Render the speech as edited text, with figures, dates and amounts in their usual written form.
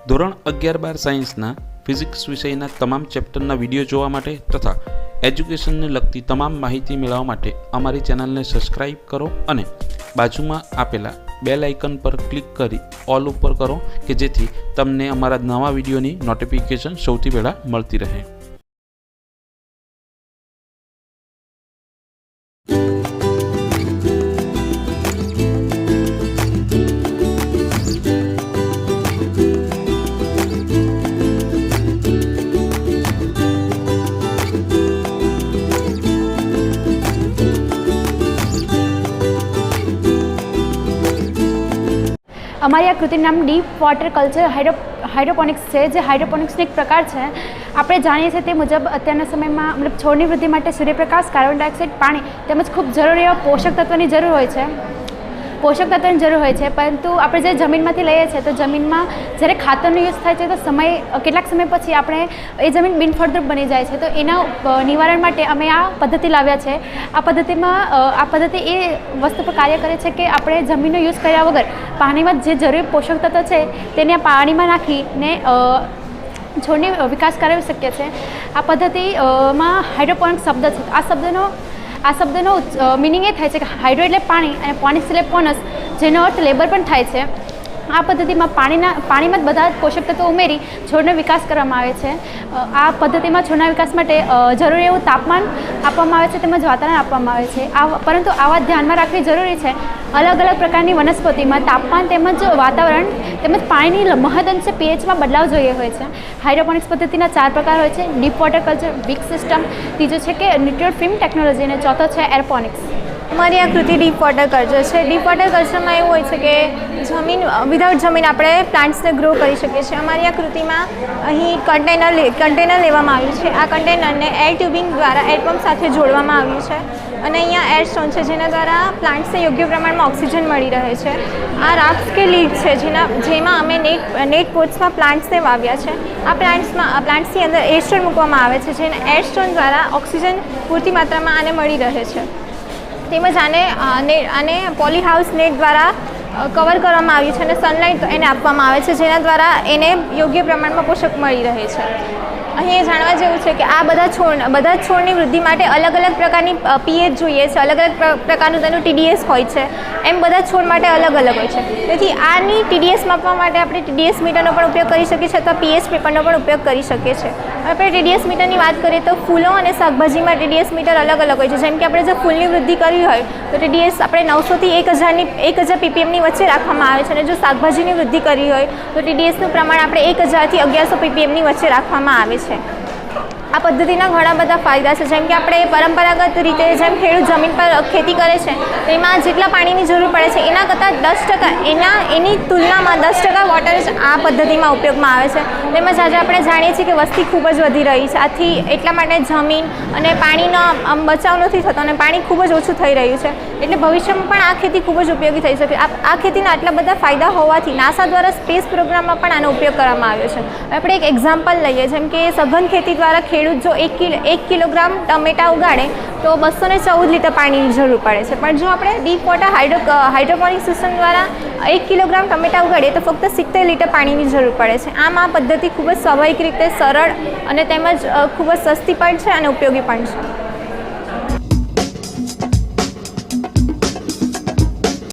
ધોરણ 11-12 સાયન્સના ફિઝિક્સ વિષયના તમામ ચેપ્ટરના વિડીયો જોવા માટે તથા એજ્યુકેશનને લગતી તમામ માહિતી મેળવવા માટે અમારી ચેનલને સબસ્ક્રાઈબ કરો અને બાજુમાં આપેલા બેલ આઇકન પર ક્લિક કરી ઓલ ઉપર કરો કે જેથી તમને અમારા નવા વિડીયોની નોટિફિકેશન સૌથી પહેલાં મળતી રહે। અમારી આ કૃતિનું નામ ડીપ વોટર કલ્ચર હાઇડ્રોપોનિક્સ છે, જે હાઇડ્રોપોનિક્સનો એક પ્રકાર છે। આપણે જાણીએ છીએ તે મુજબ અત્યારના સમયમાં મતલબ છોડની વૃદ્ધિ માટે સૂર્યપ્રકાશ, કાર્બન ડાયોક્સાઇડ, પાણી તેમજ ખૂબ જરૂરી એવા પોષક તત્વોની જરૂર હોય છે। પરંતુ આપણે જે જમીનમાંથી લઈએ છીએ તો જમીનમાં જ્યારે ખાતરનો યુઝ થાય છે તો કેટલાક સમય પછી આપણે એ જમીન બિનફળદ્રુપ બની જાય છે। તો એના નિવારણ માટે અમે આ પદ્ધતિ લાવ્યા છે। આ પદ્ધતિ એ વસ્તુ પર કાર્ય કરે છે કે આપણે જમીનનો યુઝ કર્યા વગર પાણીમાં જે જરૂરી પોષક તત્વો છે તેને પાણીમાં નાખીને છોડની વિકાસ કરાવી શકીએ છીએ। આ પદ્ધતિમાં હાઇડ્રોપોનિક્સ શબ્દ છે। આ શબ્દનો મિનિંગ એ થાય છે કે હાઇડ્રો એટલે પાણી અને પોનિક્સ એટલે પોનસ, જેનો અર્થ લેબર પણ થાય છે। આ પદ્ધતિમાં પાણીમાં જ બધા પોષક તત્વો ઉમેરી છોડનો વિકાસ કરવામાં આવે છે। આ પદ્ધતિમાં છોડના વિકાસ માટે જરૂરી એવું તાપમાન આપવામાં આવે છે તેમજ વાતાવરણ આપવામાં આવે છે। પરંતુ આ વાત ધ્યાનમાં રાખવી જરૂરી છે। અલગ અલગ પ્રકારની વનસ્પતિમાં તાપમાન તેમજ વાતાવરણ તેમજ પાણીની મહદઅંશે પીએચમાં બદલાવ જોઈએ હોય છે। હાઇડ્રોપોનિક્સ પદ્ધતિના 4 પ્રકાર હોય છે: ડીપ વોટર કલ્ચર, વિક સિસ્ટમ, ત્રીજો છે કે ન્યુટ્રિયલ ફિલ્મ ટેકનોલોજી અને ચોથો છે એરોપોનિક્સ। અમારી આ કૃતિ ડીપ વોટર કલ્ચર છે। ડીપ વોટર કલ્ચરમાં એવું હોય છે કે વિધાઉટ જમીન આપણે પ્લાન્ટ્સને ગ્રો કરી શકીએ છીએ। અમારી આ કૃતિમાં અહીં કન્ટેનર લેવામાં આવ્યું છે। આ કન્ટેનરને એર ટ્યુબિંગ દ્વારા એર પંપ સાથે જોડવામાં આવ્યું છે અને અહીંયા એર સ્ટોન છે જેના દ્વારા પ્લાન્ટ્સને યોગ્ય પ્રમાણમાં ઓક્સિજન મળી રહે છે। આ રાફ્ટ કે લીડ છે જેમાં અમે નેટ પોટ્સમાં પ્લાન્ટ્સને વાવ્યા છે। આ પ્લાન્ટ્સની અંદર એર સ્ટોન મૂકવામાં આવે છે, જેને એર સ્ટોન દ્વારા ઓક્સિજન પૂરતી માત્રામાં આને મળી રહે છે। તેમજ આને પોલી હાઉસ નેટ દ્વારા કવર કરવામાં આવ્યું છે અને સનલાઇટ એને આપવામાં આવે છે, જેના દ્વારા એને યોગ્ય પ્રમાણમાં પોષક મળી રહે છે। અહીં એ જાણવા જેવું છે કે આ બધા છોડની વૃદ્ધિ માટે અલગ અલગ પ્રકારની પીએચ જોઈએ છે, અલગ અલગ પ્રકારનું તેનું ટીડીએસ હોય છે। એમ બધા છોડ માટે અલગ અલગ હોય છે। તેથી આની ટીડીએસ માપવા માટે આપણે ટીડીએસ મીટરનો પણ ઉપયોગ કરી શકીએ છીએ અથવા પીએચ પેપરનો પણ ઉપયોગ કરી શકીએ છીએ। આપણે ટીડીએસ મીટરની વાત કરીએ તો ફૂલો અને શાકભાજીમાં ટીડીએસ મીટર અલગ અલગ હોય છે। જેમ કે આપણે જો ફૂલની વૃદ્ધિ કરવી હોય તો ટીડીએસ આપણે 900 થી 1000 ppmની વચ્ચે રાખવામાં આવે છે અને જો શાકભાજીની વૃદ્ધિ કરવી હોય તો ટીડીએસનું પ્રમાણ આપણે 1000 થી 1100 ppmની વચ્ચે રાખવામાં આવે છે। આ પદ્ધતિના ઘણા બધા ફાયદા છે। જેમ કે આપણે પરંપરાગત રીતે જેમ ખેડૂત જમીન પર ખેતી કરે છે તેમાં જેટલા પાણીની જરૂર પડે છે એના કરતાં 10% એની તુલનામાં 10% વોટર જ આ પદ્ધતિમાં ઉપયોગમાં આવે છે। તેમજ આજે આપણે જાણીએ છીએ કે વસ્તી ખૂબ જ વધી રહી છે। આથી એટલા માટે જમીન અને પાણીનો બચાવ નથી થતો અને પાણી ખૂબ જ ઓછું થઈ રહ્યું છે। એટલે ભવિષ્યમાં પણ આ ખેતી ખૂબ જ ઉપયોગી થઈ શકે। આ ખેતીના આટલા બધા ફાયદા હોવાથી નાસા દ્વારા સ્પેસ પ્રોગ્રામમાં પણ આનો ઉપયોગ કરવામાં આવ્યો છે। આપણે એક એક્ઝામ્પલ લઈએ, જેમ કે સઘન ખેતી દ્વારા ખેડૂત જો 1 કિલોગ્રામ ટમેટા ઉગાડે તો 214 લીટર પાણીની જરૂર પડે છે। પણ જો આપણે ડીપ વોટર હાઇડ્રોપોનિક સિસ્ટમ દ્વારા 1 કિલોગ્રામ ટમેટા ઉગાડીએ તો ફક્ત 70 લીટર પાણીની જરૂર પડે છે। આમ આ પદ્ધતિ ખૂબ જ સ્વાભાવિક રીતે સરળ અને તેમજ ખૂબ જ સસ્તી પણ છે અને ઉપયોગી પણ છે।